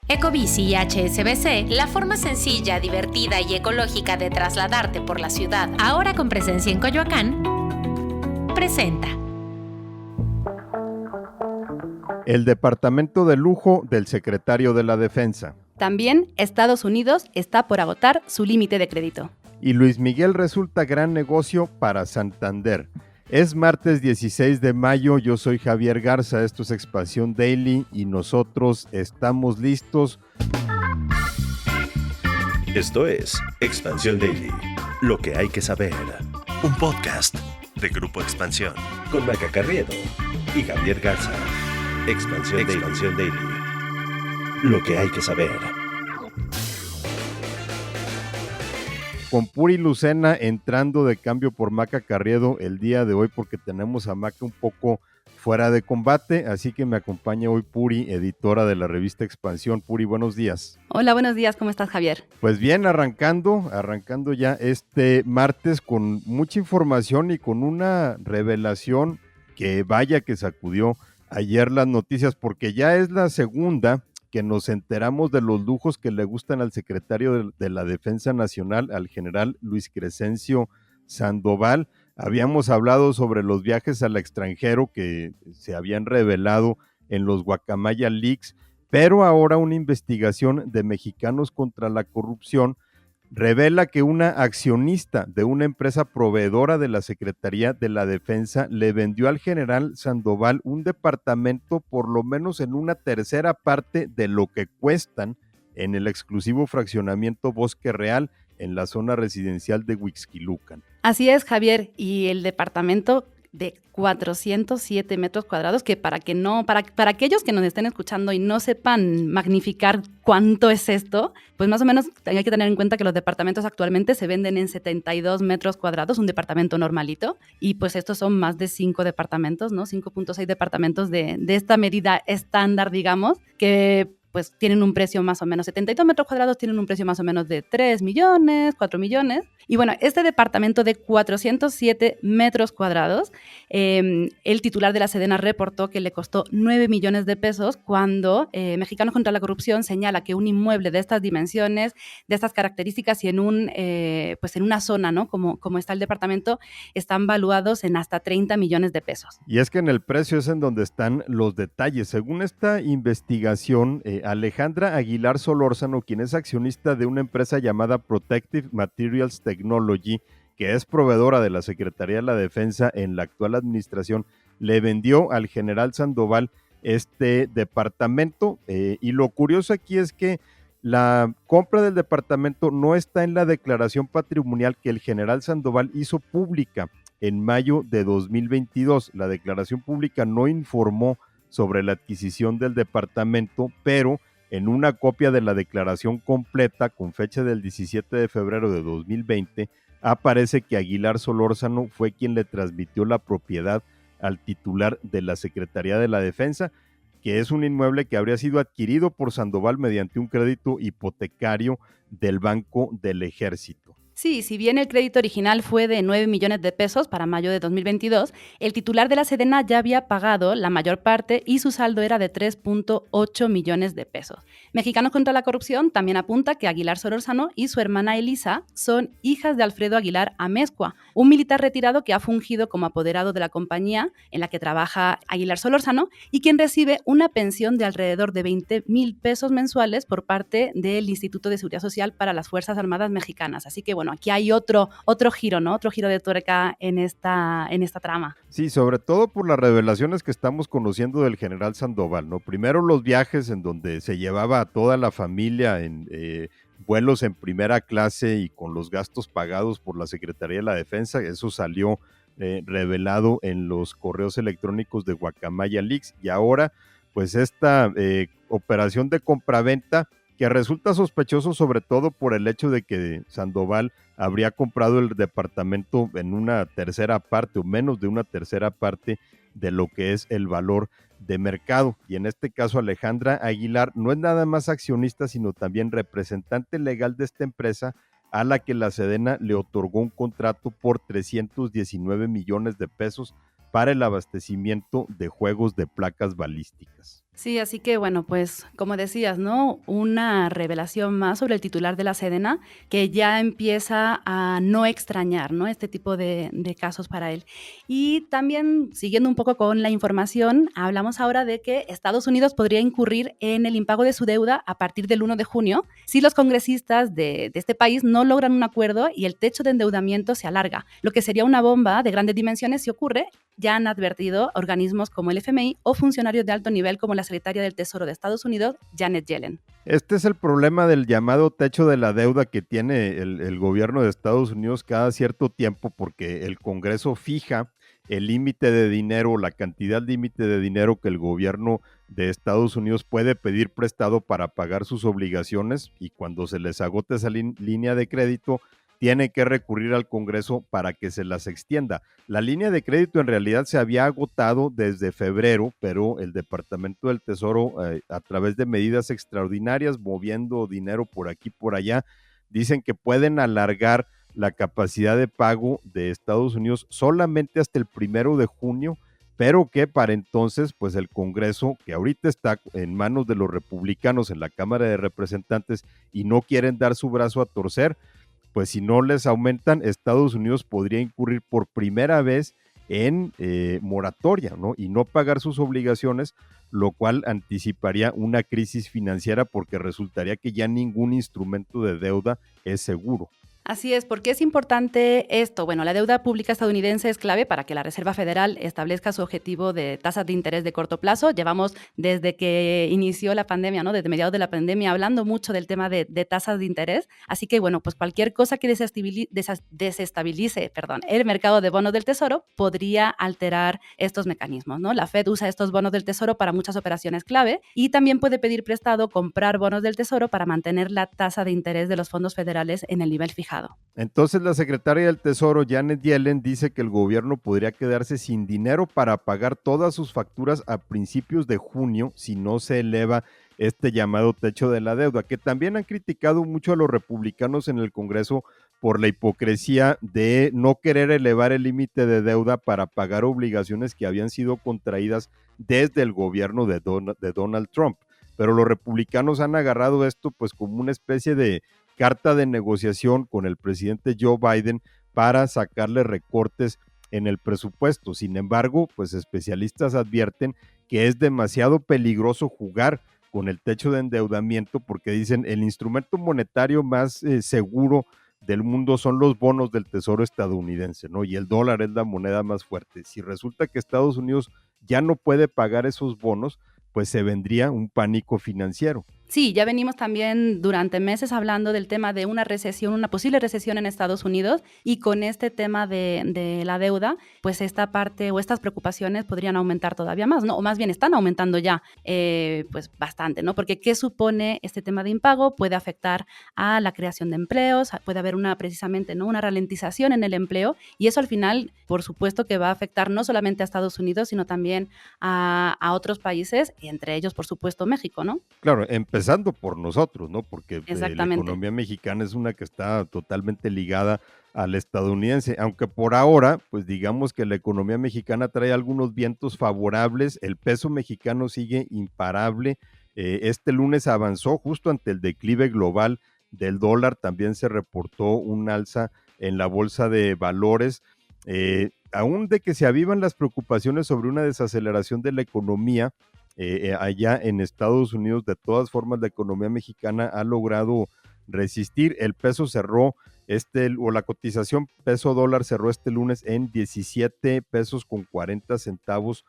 Ecobici y HSBC, la forma sencilla, divertida y ecológica de trasladarte por la ciudad, ahora con presencia en Coyoacán, presenta el departamento de lujo del secretario de la Defensa. También Estados Unidos está por agotar su límite de crédito. Y Luis Miguel resulta gran negocio para Santander. Es martes 16 de mayo, yo soy Javier Garza, esto es Expansión Daily y nosotros estamos listos. Esto es Expansión Daily, lo que hay que saber. Un podcast de Grupo Expansión con Maca Carriedo y Javier Garza. Expansión Daily, lo que hay que saber. Con Puri Lucena entrando de cambio por Maca Carriedo el día de hoy porque tenemos a Maca un poco fuera de combate, así que me acompaña hoy Puri, editora de la revista Expansión. Puri, buenos días. Hola, buenos días, ¿cómo estás, Javier? Pues bien, arrancando ya este martes con mucha información y con una revelación que vaya que sacudió ayer las noticias, porque ya es la segunda que nos enteramos de los lujos que le gustan al secretario de la Defensa Nacional, al general Luis Crescencio Sandoval. Habíamos hablado sobre los viajes al extranjero que se habían revelado en los Guacamaya Leaks, pero ahora una investigación de Mexicanos contra la Corrupción revela que una accionista de una empresa proveedora de la Secretaría de la Defensa le vendió al general Sandoval un departamento por lo menos en una tercera parte de lo que cuestan en el exclusivo fraccionamiento Bosque Real en la zona residencial de Huixquilucan. Así es, Javier, y el departamento de 407 metros cuadrados, que para aquellos que nos estén escuchando y no sepan magnificar cuánto es esto, pues más o menos hay que tener en cuenta que los departamentos actualmente se venden en 72 metros cuadrados, un departamento normalito, y pues estos son más de 5 departamentos, ¿no? 5.6 departamentos de esta medida estándar, digamos, que pues tienen un precio más o menos, 72 metros cuadrados tienen un precio más o menos de 3 millones, 4 millones. Y bueno, este departamento de 407 metros cuadrados, el titular de la Sedena reportó que le costó 9 millones de pesos cuando Mexicanos contra la Corrupción señala que un inmueble de estas dimensiones, de estas características y pues en una zona, ¿no? Como está el departamento, están valuados en hasta 30 millones de pesos. Y es que en el precio es en donde están los detalles. Según esta investigación, Alejandra Aguilar Solórzano, quien es accionista de una empresa llamada Protective Materials Technology, que es proveedora de la Secretaría de la Defensa en la actual administración, le vendió al general Sandoval este departamento. Y lo curioso aquí es que la compra del departamento no está en la declaración patrimonial que el general Sandoval hizo pública en mayo de 2022. La declaración pública no informó sobre la adquisición del departamento, pero en una copia de la declaración completa con fecha del 17 de febrero de 2020 aparece que Aguilar Solórzano fue quien le transmitió la propiedad al titular de la Secretaría de la Defensa, que es un inmueble que habría sido adquirido por Sandoval mediante un crédito hipotecario del Banco del Ejército. Sí, si bien el crédito original fue de 9 millones de pesos para mayo de 2022, el titular de la Sedena ya había pagado la mayor parte y su saldo era de 3.8 millones de pesos. Mexicanos contra la Corrupción también apunta que Aguilar Solórzano y su hermana Elisa son hijas de Alfredo Aguilar Amezcua, un militar retirado que ha fungido como apoderado de la compañía en la que trabaja Aguilar Solórzano y quien recibe una pensión de alrededor de 20,000 pesos mensuales por parte del Instituto de Seguridad Social para las Fuerzas Armadas Mexicanas. Así que bueno, aquí hay otro giro, ¿no? Otro giro de tuerca en esta trama. Sí, sobre todo por las revelaciones que estamos conociendo del general Sandoval, ¿no? Primero los viajes en donde se llevaba a toda la familia en vuelos en primera clase y con los gastos pagados por la Secretaría de la Defensa. Eso salió revelado en los correos electrónicos de Guacamaya Leaks, y ahora pues esta operación de compraventa que resulta sospechoso sobre todo por el hecho de que Sandoval habría comprado el departamento en una tercera parte o menos de una tercera parte de lo que es el valor de mercado. Y en este caso Alejandra Aguilar no es nada más accionista, sino también representante legal de esta empresa a la que la Sedena le otorgó un contrato por 319 millones de pesos para el abastecimiento de juegos de placas balísticas. Sí, así que bueno, pues como decías, ¿no? Una revelación más sobre el titular de la Sedena que ya empieza a no extrañar, ¿no? Este tipo de casos para él. Y también, siguiendo un poco con la información, hablamos ahora de que Estados Unidos podría incurrir en el impago de su deuda a partir del 1 de junio si los congresistas de este país no logran un acuerdo y el techo de endeudamiento se alarga, lo que sería una bomba de grandes dimensiones si ocurre. Ya han advertido organismos como el FMI o funcionarios de alto nivel como la secretaria del Tesoro de Estados Unidos, Janet Yellen. Este es el problema del llamado techo de la deuda que tiene el gobierno de Estados Unidos cada cierto tiempo, porque el Congreso fija el límite de dinero, la cantidad límite de dinero que el gobierno de Estados Unidos puede pedir prestado para pagar sus obligaciones, y cuando se les agota esa línea de crédito, tiene que recurrir al Congreso para que se las extienda. La línea de crédito en realidad se había agotado desde febrero, pero el Departamento del Tesoro, a través de medidas extraordinarias, moviendo dinero por aquí por allá, dicen que pueden alargar la capacidad de pago de Estados Unidos solamente hasta el 1 de junio, pero que para entonces, pues el Congreso, que ahorita está en manos de los republicanos en la Cámara de Representantes y no quieren dar su brazo a torcer, pues si no les aumentan, Estados Unidos podría incurrir por primera vez en moratoria, ¿no? Y no pagar sus obligaciones, lo cual anticiparía una crisis financiera porque resultaría que ya ningún instrumento de deuda es seguro. Así es, ¿por qué es importante esto? Bueno, la deuda pública estadounidense es clave para que la Reserva Federal establezca su objetivo de tasas de interés de corto plazo. Llevamos desde que inició la pandemia, ¿no? Desde mediados de la pandemia, hablando mucho del tema de tasas de interés. Así que, bueno, pues cualquier cosa que desestabilice, el mercado de bonos del Tesoro podría alterar estos mecanismos, ¿no? La Fed usa estos bonos del Tesoro para muchas operaciones clave y también puede pedir prestado, comprar bonos del Tesoro para mantener la tasa de interés de los fondos federales en el nivel fijado. Entonces la secretaria del Tesoro, Janet Yellen, dice que el gobierno podría quedarse sin dinero para pagar todas sus facturas a principios de junio si no se eleva este llamado techo de la deuda, que también han criticado mucho a los republicanos en el Congreso por la hipocresía de no querer elevar el límite de deuda para pagar obligaciones que habían sido contraídas desde el gobierno de Donald Trump. Pero los republicanos han agarrado esto pues como una especie de carta de negociación con el presidente Joe Biden para sacarle recortes en el presupuesto. Sin embargo, pues especialistas advierten que es demasiado peligroso jugar con el techo de endeudamiento porque dicen el instrumento monetario más seguro del mundo son los bonos del Tesoro estadounidense, ¿no? Y el dólar es la moneda más fuerte. Si resulta que Estados Unidos ya no puede pagar esos bonos, pues se vendría un pánico financiero. Sí, ya venimos también durante meses hablando del tema de una recesión, una posible recesión en Estados Unidos, y con este tema de la deuda, pues esta parte o estas preocupaciones podrían aumentar todavía más, ¿no? O más bien están aumentando ya, pues bastante, ¿no? Porque ¿qué supone este tema de impago? Puede afectar a la creación de empleos, puede haber precisamente, ¿no? Una ralentización en el empleo, y eso al final, por supuesto que va a afectar no solamente a Estados Unidos, sino también a otros países, y entre ellos, por supuesto, México, ¿no? Claro, empezando por nosotros, ¿no? Porque la economía mexicana es una que está totalmente ligada al estadounidense, aunque por ahora, pues digamos que la economía mexicana trae algunos vientos favorables, el peso mexicano sigue imparable, este lunes avanzó justo ante el declive global del dólar, también se reportó un alza en la bolsa de valores, aún de que se avivan las preocupaciones sobre una desaceleración de la economía, allá en Estados Unidos, de todas formas la economía mexicana ha logrado resistir. El peso cerró la cotización peso dólar cerró este lunes en 17 pesos con 40 centavos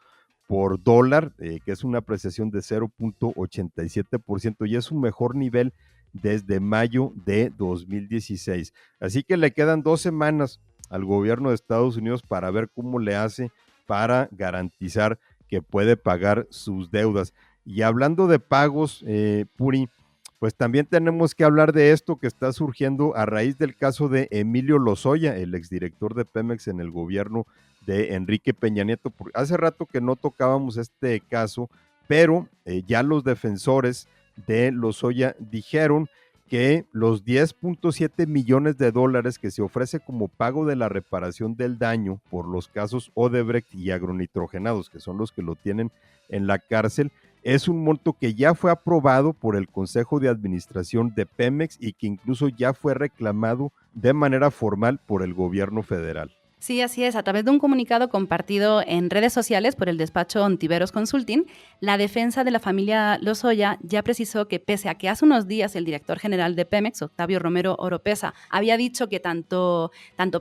por dólar, que es una apreciación de 0.87% y es su mejor nivel desde mayo de 2016. Así que le quedan 2 semanas al gobierno de Estados Unidos para ver cómo le hace para garantizar que puede pagar sus deudas. Y hablando de pagos, Puri, pues también tenemos que hablar de esto que está surgiendo a raíz del caso de Emilio Lozoya, el exdirector de Pemex en el gobierno de Enrique Peña Nieto. Hace rato que no tocábamos este caso, pero ya los defensores de Lozoya dijeron que los 10.7 millones de dólares que se ofrece como pago de la reparación del daño por los casos Odebrecht y agronitrogenados, que son los que lo tienen en la cárcel, es un monto que ya fue aprobado por el Consejo de Administración de Pemex y que incluso ya fue reclamado de manera formal por el gobierno federal. Sí, así es. A través de un comunicado compartido en redes sociales por el despacho Ontiveros Consulting, la defensa de la familia Lozoya ya precisó que pese a que hace unos días el director general de Pemex, Octavio Romero Oropesa, había dicho que tanto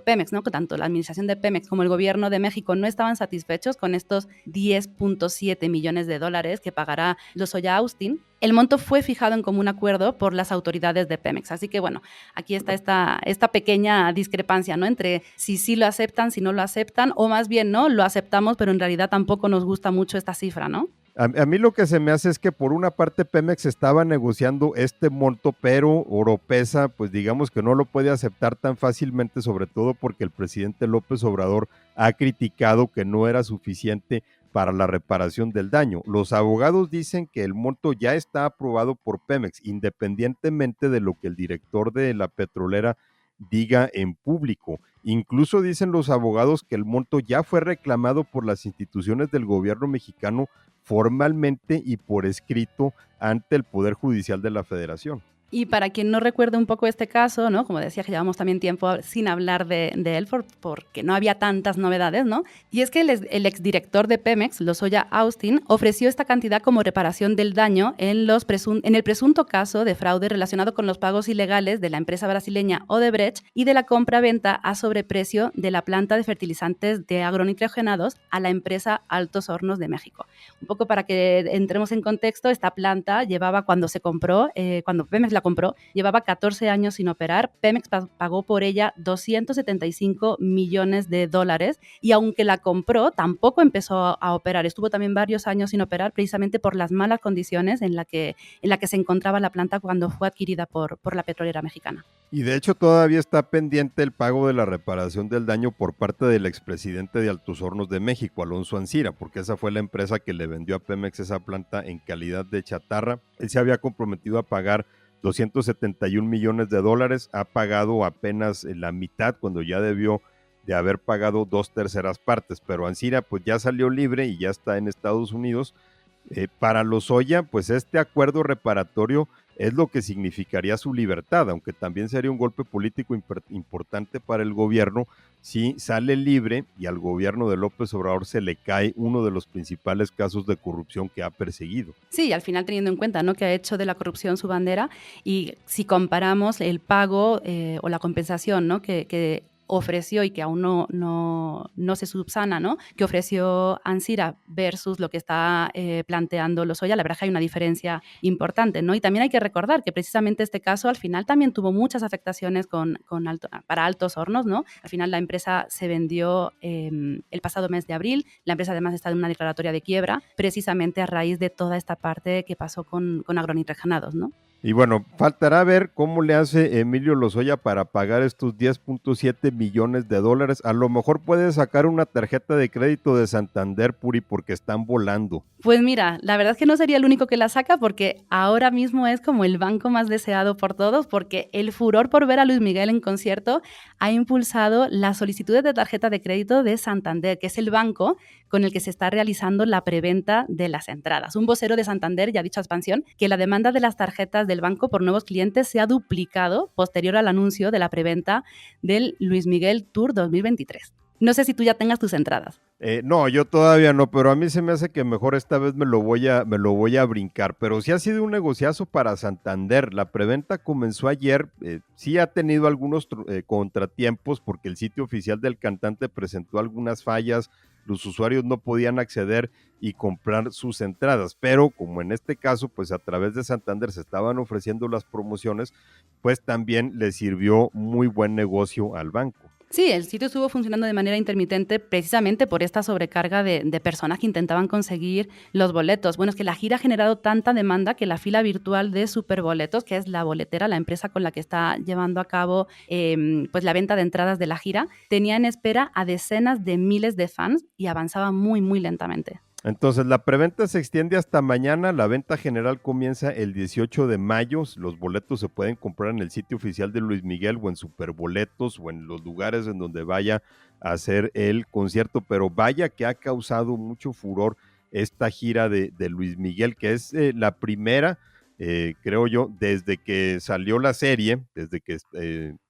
Pemex, ¿no? que tanto la administración de Pemex como el gobierno de México no estaban satisfechos con estos 10.7 millones de dólares que pagará Lozoya Austin, el monto fue fijado en común acuerdo por las autoridades de Pemex. Así que, bueno, aquí está esta pequeña discrepancia, ¿no? Entre si sí lo aceptan, si no lo aceptan, o más bien, ¿no? Lo aceptamos, pero en realidad tampoco nos gusta mucho esta cifra, ¿no? A mí lo que se me hace es que por una parte Pemex estaba negociando este monto, pero Oropesa, pues digamos que no lo puede aceptar tan fácilmente, sobre todo porque el presidente López Obrador ha criticado que no era suficiente para la reparación del daño. Los abogados dicen que el monto ya está aprobado por Pemex, independientemente de lo que el director de la petrolera diga en público. Incluso dicen los abogados que el monto ya fue reclamado por las instituciones del gobierno mexicano formalmente y por escrito ante el Poder Judicial de la Federación. Y para quien no recuerde un poco este caso, ¿no? Como decía, que llevamos también tiempo sin hablar de él porque no había tantas novedades, ¿no? Y es que el exdirector de Pemex, Lozoya Austin, ofreció esta cantidad como reparación del daño en el presunto caso de fraude relacionado con los pagos ilegales de la empresa brasileña Odebrecht y de la compra-venta a sobreprecio de la planta de fertilizantes de agronitrogenados a la empresa Altos Hornos de México. Un poco para que entremos en contexto, esta planta llevaba cuando se compró, cuando Pemex la compró, llevaba 14 años sin operar. Pemex pagó por ella 275 millones de dólares y aunque la compró, tampoco empezó a operar. Estuvo también varios años sin operar precisamente por las malas condiciones en la que se encontraba la planta cuando fue adquirida por la petrolera mexicana. Y de hecho todavía está pendiente el pago de la reparación del daño por parte del expresidente de Altos Hornos de México, Alonso Ancira, porque esa fue la empresa que le vendió a Pemex esa planta en calidad de chatarra. Él se había comprometido a pagar 271 millones de dólares, ha pagado apenas la mitad cuando ya debió de haber pagado 2/3 partes, pero Ancira pues ya salió libre y ya está en Estados Unidos. Para Lozoya, pues este acuerdo reparatorio es lo que significaría su libertad, aunque también sería un golpe político importante para el gobierno si sale libre y al gobierno de López Obrador se le cae uno de los principales casos de corrupción que ha perseguido. Sí, al final teniendo en cuenta, ¿no?, que ha hecho de la corrupción su bandera, y si comparamos el pago o la compensación, ¿no?, que ofreció y que aún no se subsana, ¿no?, que ofreció Ancira versus lo que está planteando Lozoya, la verdad que hay una diferencia importante, ¿no? Y también hay que recordar que precisamente este caso al final también tuvo muchas afectaciones para Altos Hornos, ¿no? Al final la empresa se vendió el pasado mes de abril, la empresa además está en una declaratoria de quiebra, precisamente a raíz de toda esta parte que pasó con agronitrogenados, ¿no? Y bueno, faltará ver cómo le hace Emilio Lozoya para pagar estos 10.7 millones de dólares. A lo mejor puede sacar una tarjeta de crédito de Santander, Puri, porque están volando. Pues mira, la verdad es que no sería el único que la saca porque ahora mismo es como el banco más deseado por todos, porque el furor por ver a Luis Miguel en concierto ha impulsado las solicitudes de tarjeta de crédito de Santander, que es el banco con el que se está realizando la preventa de las entradas. Un vocero de Santander ya ha dicho a Expansión que la demanda de las tarjetas del banco por nuevos clientes se ha duplicado posterior al anuncio de la preventa del Luis Miguel Tour 2023. No sé si tú ya tengas tus entradas. No, yo todavía no, pero a mí se me hace que mejor esta vez me lo voy a brincar, pero sí ha sido un negociazo para Santander. La preventa comenzó ayer, sí ha tenido algunos contratiempos porque el sitio oficial del cantante presentó algunas fallas, los usuarios no podían acceder y comprar sus entradas, pero como en este caso, pues a través de Santander se estaban ofreciendo las promociones, pues también le sirvió muy buen negocio al banco. Sí, el sitio estuvo funcionando de manera intermitente precisamente por esta sobrecarga de personas que intentaban conseguir los boletos. Bueno, es que la gira ha generado tanta demanda que la fila virtual de Superboletos, que es la boletera, la empresa con la que está llevando a cabo pues la venta de entradas de la gira, tenía en espera a decenas de miles de fans y avanzaba muy, muy lentamente. Entonces, la preventa se extiende hasta mañana, la venta general comienza el 18 de mayo, los boletos se pueden comprar en el sitio oficial de Luis Miguel o en Superboletos o en los lugares en donde vaya a hacer el concierto, pero vaya que ha causado mucho furor esta gira de Luis Miguel, que es la primera, creo yo, desde que salió la serie, desde que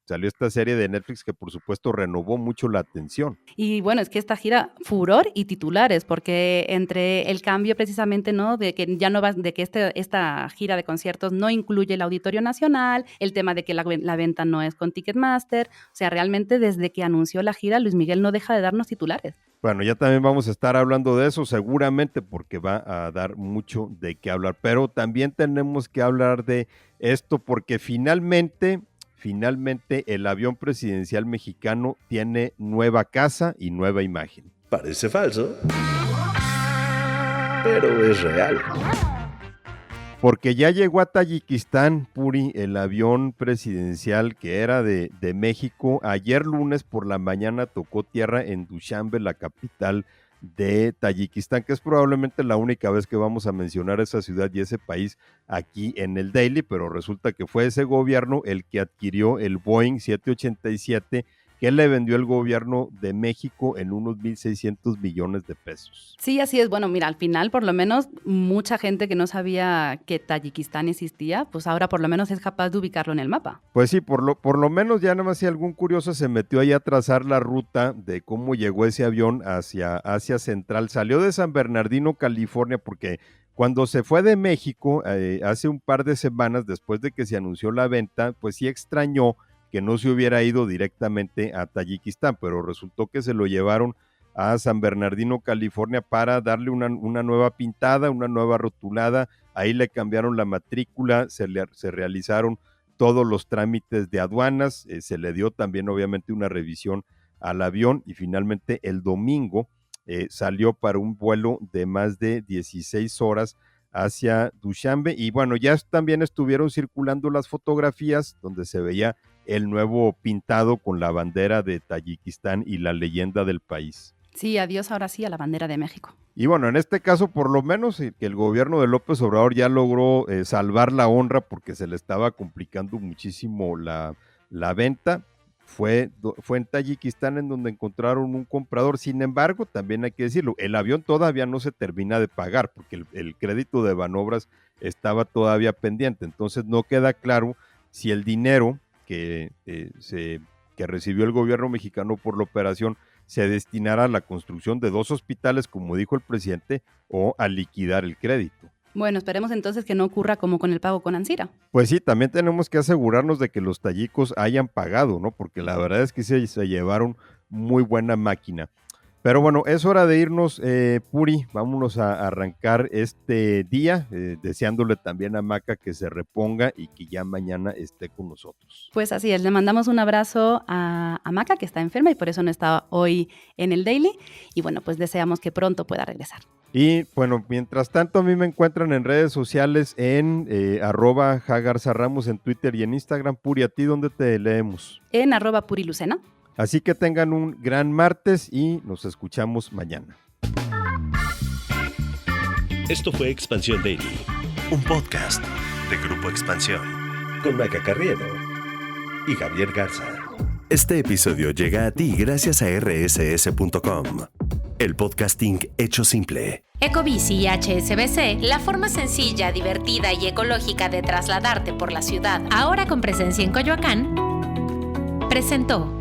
salió esta serie de Netflix, que por supuesto renovó mucho la atención. Y bueno, es que esta gira, furor y titulares, porque entre el cambio precisamente, ¿no? De que ya no va, de que esta gira de conciertos no incluye el Auditorio Nacional, el tema de que la venta no es con Ticketmaster, o sea, realmente desde que anunció la gira, Luis Miguel no deja de darnos titulares. Bueno, ya también vamos a estar hablando de eso seguramente porque va a dar mucho de qué hablar, pero también tenemos que hablar de esto porque finalmente el avión presidencial mexicano tiene nueva casa y nueva imagen. Parece falso, pero es real. Porque ya llegó a Tayikistán, Puri, el avión presidencial que era de México. Ayer lunes por la mañana tocó tierra en Dushanbe, la capital de Tayikistán, que es probablemente la única vez que vamos a mencionar esa ciudad y ese país aquí en el Daily, pero resulta que fue ese gobierno el que adquirió el Boeing 787 que le vendió el gobierno de México en unos 1,600 millones de pesos. Sí, así es. Bueno, mira, al final, por lo menos, mucha gente que no sabía que Tayikistán existía, pues ahora por lo menos es capaz de ubicarlo en el mapa. Pues sí, por lo menos ya nada más si algún curioso se metió ahí a trazar la ruta de cómo llegó ese avión hacia Asia Central. Salió de San Bernardino, California, porque cuando se fue de México, hace un par de semanas después de que se anunció la venta, pues sí extrañó que no se hubiera ido directamente a Tayikistán, pero resultó que se lo llevaron a San Bernardino, California, para darle una nueva pintada, una nueva rotulada. Ahí le cambiaron la matrícula, se realizaron todos los trámites de aduanas, se le dio también obviamente una revisión al avión y finalmente el domingo salió para un vuelo de más de 16 horas hacia Dushanbe y bueno, ya también estuvieron circulando las fotografías donde se veía el nuevo pintado con la bandera de Tayikistán y la leyenda del país. Sí, adiós ahora sí a la bandera de México. Y bueno, en este caso por lo menos que el gobierno de López Obrador ya logró salvar la honra porque se le estaba complicando muchísimo la venta. Fue en Tayikistán en donde encontraron un comprador. Sin embargo, también hay que decirlo, el avión todavía no se termina de pagar porque el crédito de Banobras estaba todavía pendiente. Entonces no queda claro si el dinero que recibió el gobierno mexicano por la operación se destinará a la construcción de 2 hospitales, como dijo el presidente, o a liquidar el crédito. Bueno, esperemos entonces que no ocurra como con el pago con Ansira. Pues sí, también tenemos que asegurarnos de que los tayikos hayan pagado, ¿no? Porque la verdad es que se llevaron muy buena máquina. Pero bueno, es hora de irnos, Puri, vámonos a arrancar este día, deseándole también a Maca que se reponga y que ya mañana esté con nosotros. Pues así es, le mandamos un abrazo a Maca, que está enferma y por eso no está hoy en el Daily, y bueno, pues deseamos que pronto pueda regresar. Y bueno, mientras tanto a mí me encuentran en redes sociales en @jagarzarramos en Twitter y en Instagram. Puri, ¿a ti dónde te leemos? En @purilucena. Así que tengan un gran martes y nos escuchamos mañana. Esto fue Expansión Daily, un podcast de Grupo Expansión, con Maca Carriedo y Javier Garza. Este episodio llega a ti gracias a rss.com, el podcasting hecho simple. Ecobici y HSBC, la forma sencilla, divertida y ecológica de trasladarte por la ciudad, ahora con presencia en Coyoacán, presentó